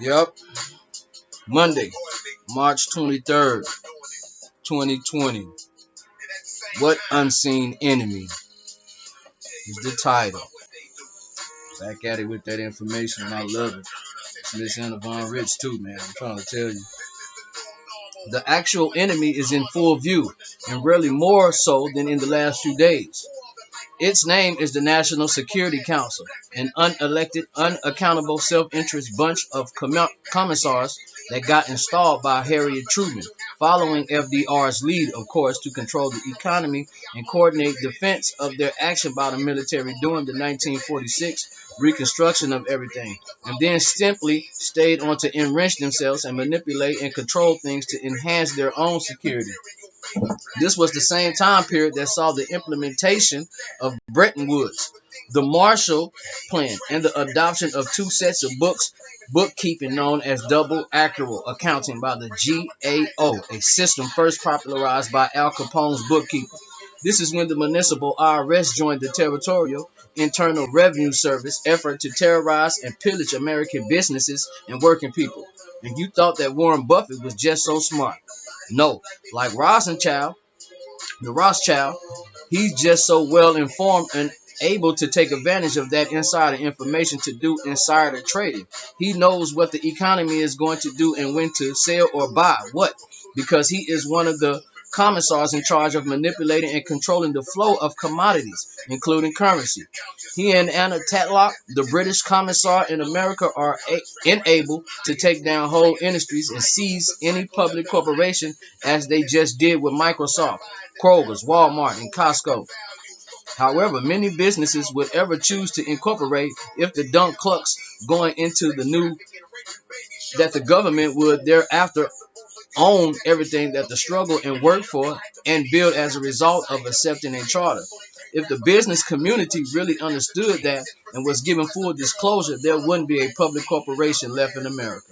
Yep. Monday, March 23rd, 2020. What unseen enemy is the title. Back at it with that information. I love it. It's Miss Anna Von Rich too, man. I'm trying to tell you. The actual enemy is in full view, and rarely more so than in the last few days. Its name is the National Security Council, an unelected, unaccountable, self-interest bunch of commissars that got installed by Harriet Truman, following FDR's lead, of course, to control the economy and coordinate defense of their action by the military during the 1946 reconstruction of everything, and then simply stayed on to enrich themselves and manipulate and control things to enhance their own security. This was the same time period that saw the implementation of Bretton Woods, the Marshall Plan, and the adoption of two sets of bookkeeping known as double accrual accounting by the GAO, a system first popularized by Al Capone's bookkeeper. This is when the municipal IRS joined the territorial Internal Revenue Service effort to terrorize and pillage American businesses and working people. And you thought that Warren Buffett was just so smart. No, like the Rothschild, he's just so well informed and able to take advantage of that insider information to do insider trading. He knows what the economy is going to do and when to sell or buy what, because he is one of the commissars in charge of manipulating and controlling the flow of commodities, including currency. He and Anna Tatlock, the British commissar in America, are enabled to take down whole industries and seize any public corporation, as they just did with Microsoft, Kroger's, Walmart, and Costco. However, many businesses would ever choose to incorporate if the dunk clucks going into the new that the government would thereafter own everything that the struggle and work for and build as a result of accepting a charter. If the business community really understood that and was given full disclosure, there wouldn't be a public corporation left in America.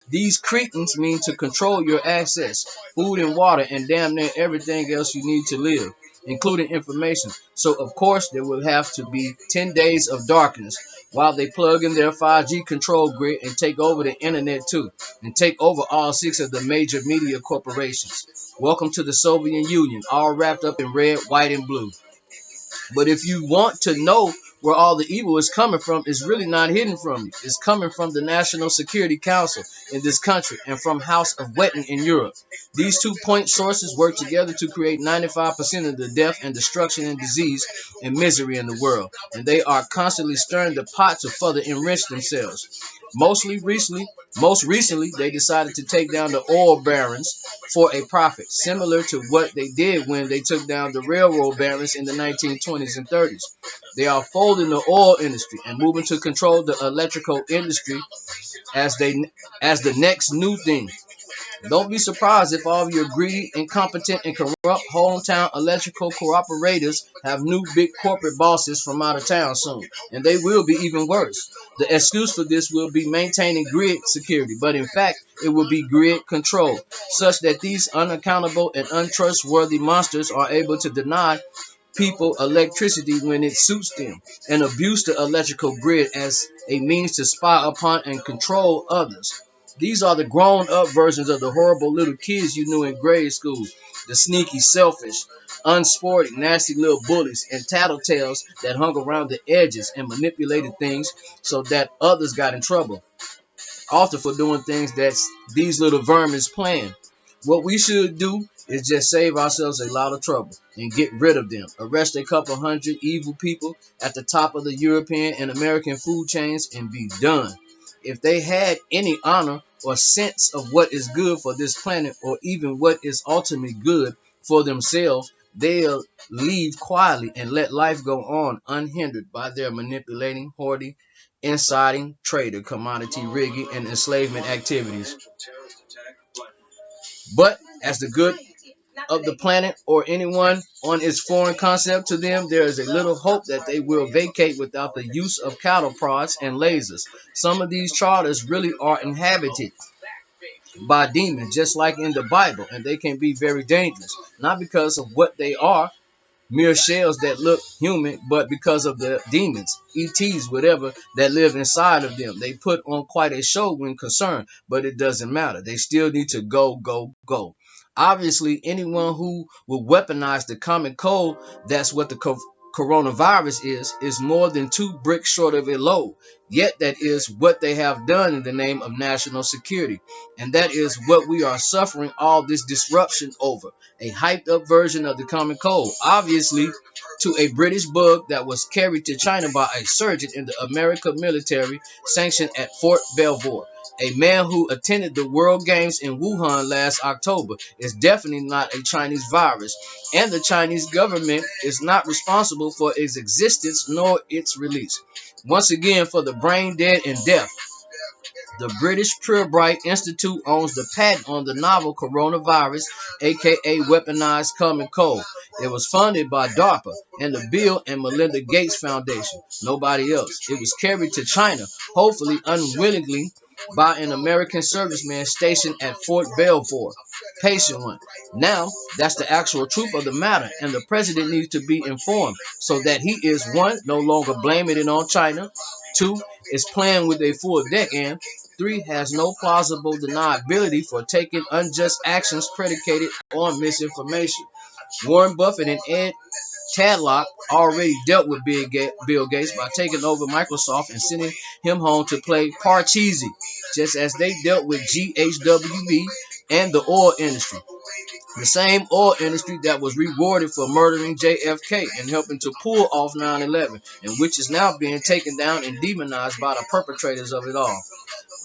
These cretins mean to control your access, food and water, and damn near everything else you need to live, including information. So, of course, there will have to be 10 days of darkness while they plug in their 5G control grid and take over the internet too, and take over all 6 of the major media corporations. Welcome to the Soviet Union, all wrapped up in red, white, and blue. But if you want to know where all the evil is coming from, it's really not hidden from you. It's coming from the National Security Council in this country and from House of Wetton in Europe. These 2 point sources work together to create 95% of the death and destruction and disease and misery in the world. And they are constantly stirring the pot to further enrich themselves. Most recently, they decided to take down the oil barons for a profit, similar to what they did when they took down the railroad barons in the 1920s and 30s. They are folding the oil industry and moving to control the electrical industry as the next new thing. Don't be surprised if all of your greedy, incompetent, and corrupt hometown electrical cooperators have new big corporate bosses from out of town soon, and they will be even worse. The excuse for this will be maintaining grid security, but in fact, it will be grid control, such that these unaccountable and untrustworthy monsters are able to deny people electricity when it suits them, and abuse the electrical grid as a means to spy upon and control others. These are the grown-up versions of the horrible little kids you knew in grade school, the sneaky, selfish, unsporting, nasty little bullies and tattletales that hung around the edges and manipulated things so that others got in trouble, often for doing things that these little vermins planned. What we should do is just save ourselves a lot of trouble and get rid of them. Arrest a couple hundred evil people at the top of the European and American food chains and be done. If they had any honor or sense of what is good for this planet or even what is ultimately good for themselves, they'll leave quietly and let life go on unhindered by their manipulating, hoarding, inciting, trader, commodity rigging, and enslavement activities. But as the good of the planet or anyone on its foreign concept to them, there is a little hope that they will vacate without the use of cattle prods and lasers. Some of these charters really are inhabited by demons, just like in the Bible, and they can be very dangerous, not because of what they are, mere shells that look human, but because of the demons, ETs, whatever, that live inside of them. They put on quite a show when concerned, but it doesn't matter. They still need to go, go, go. Obviously, anyone who will weaponize the common cold, that's what the coronavirus is more than 2 bricks short of a load. Yet that is what they have done in the name of national security. And that is what we are suffering all this disruption over. A hyped up version of the common cold. Obviously, to a British bug that was carried to China by a surgeon in the American military sanctioned at Fort Belvoir. A man who attended the World Games in Wuhan last October is definitely not a Chinese virus, and the Chinese government is not responsible for its existence nor its release. Once again, for the brain dead and deaf, the British Pure-Bright Institute owns the patent on the novel coronavirus, aka weaponized common cold. It was funded by DARPA and the Bill and Melinda Gates Foundation. Nobody else. It was carried to China, hopefully unwillingly, by an American serviceman stationed at Fort Belvoir. Patient one. Now, that's the actual truth of the matter, and the president needs to be informed so that he is, 1, no longer blaming it on China, 2, is playing with a full deck, and 3, has no plausible deniability for taking unjust actions predicated on misinformation. Warren Buffett and Ed Tadlock already dealt with Bill Gates by taking over Microsoft and sending him home to play Parcheesi, just as they dealt with GHWB and the oil industry. The same oil industry that was rewarded for murdering JFK and helping to pull off 9/11, and which is now being taken down and demonized by the perpetrators of it all.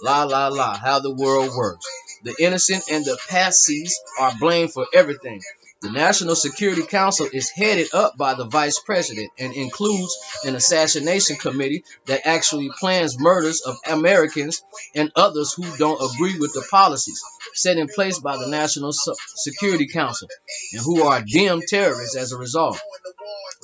La la la, how the world works. The innocent and the patsies are blamed for everything. The National Security Council is headed up by the vice president and includes an assassination committee that actually plans murders of Americans and others who don't agree with the policies set in place by the National Security Council and who are deemed terrorists as a result.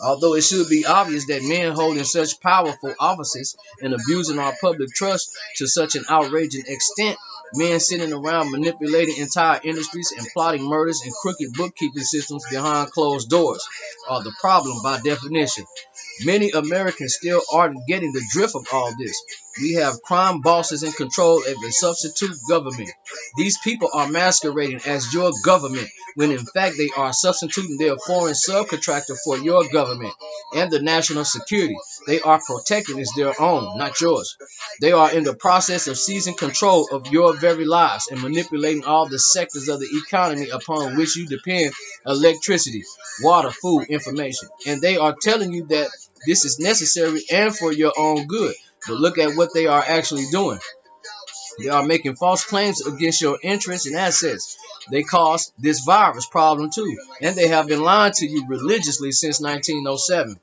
Although it should be obvious that men holding such powerful offices and abusing our public trust to such an outrageous extent, men sitting around manipulating entire industries and plotting murders and crooked bookkeeping systems behind closed doors, are the problem by definition. Many Americans still aren't getting the drift of all this. We have crime bosses in control of a substitute government. These people are masquerading as your government, when in fact they are substituting their foreign subcontractor for your government and the national security they are protecting is their own, not yours. They are in the process of seizing control of your very lives and manipulating all the sectors of the economy upon which you depend: electricity, water, food, information. And they are telling you that this is necessary and for your own good. But look at what they are actually doing. They are making false claims against your interests and assets. They caused this virus problem too, and they have been lying to you religiously since 1907.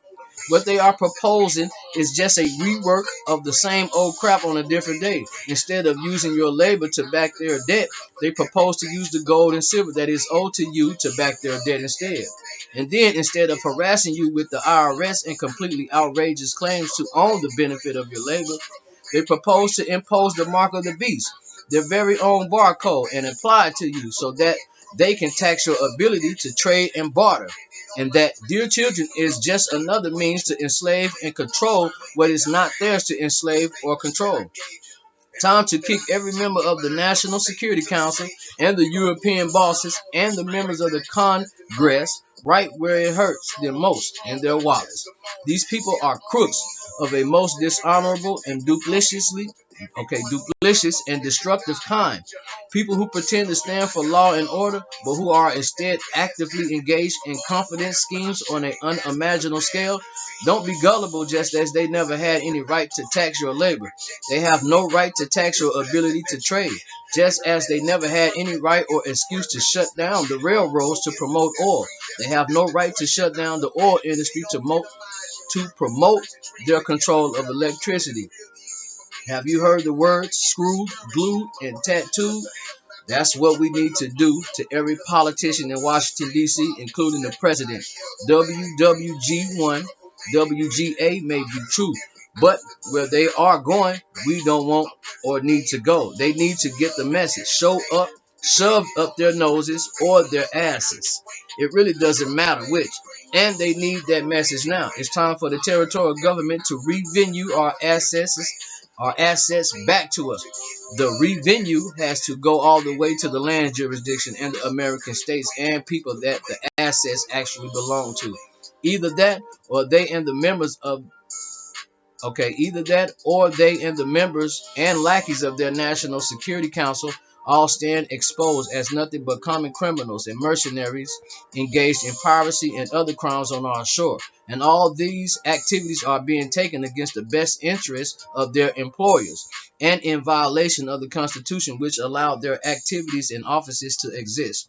What they are proposing is just a rework of the same old crap on a different day. Instead of using your labor to back their debt, they propose to use the gold and silver that is owed to you to back their debt instead. And then, instead of harassing you with the IRS and completely outrageous claims to own the benefit of your labor, they propose to impose the mark of the beast, their very own barcode, and apply it to you so that they can tax your ability to trade and barter. And that, dear children, is just another means to enslave and control what is not theirs to enslave or control. Time to kick every member of the National Security Council and the European bosses and the members of the Congress right where it hurts them most, in their wallets. These people are crooks of a most dishonorable and duplicitous and destructive kind. People who pretend to stand for law and order, but who are instead actively engaged in confidence schemes on an unimaginable scale. Don't be gullible, just as they never had any right to tax your labor. They have no right to tax your ability to trade, just as they never had any right or excuse to shut down the railroads to promote oil. They have no right to shut down the oil industry to promote their control of electricity. Have you heard the words screwed, glued, and tattooed? That's what we need to do to every politician in Washington, D.C., including the president. WWG1, WGA may be true, but where they are going, we don't want or need to go. They need to get the message. Show up shoved up their noses or their asses. It really doesn't matter which. And they need that message now. It's time for the territorial government to revenue our assets back to us. The revenue has to go all the way to the land jurisdiction and the American states and people that the assets actually belong to. Either that or they and the members of either that or they and the members and lackeys of their National Security Council all stand exposed as nothing but common criminals and mercenaries engaged in piracy and other crimes on our shore. And all these activities are being taken against the best interests of their employers and in violation of the Constitution, which allowed their activities and offices to exist.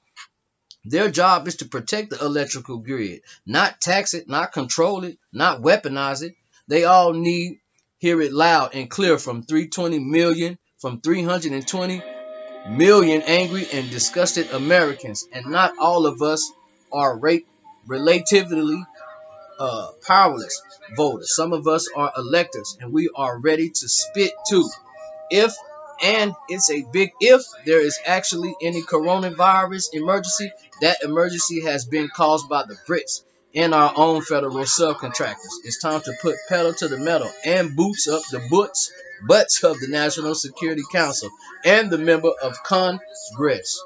Their job is to protect the electrical grid, not tax it, not control it, not weaponize it. They all need hear it loud and clear from 320 million angry and disgusted Americans. And not all of us are relatively powerless voters. Some of us are electors and we are ready to spit too. If, and it's a big if, there is actually any coronavirus emergency, that emergency has been caused by the Brits and our own federal subcontractors. It's time to put pedal to the metal and boots up the butts of the National Security Council and the member of Congress.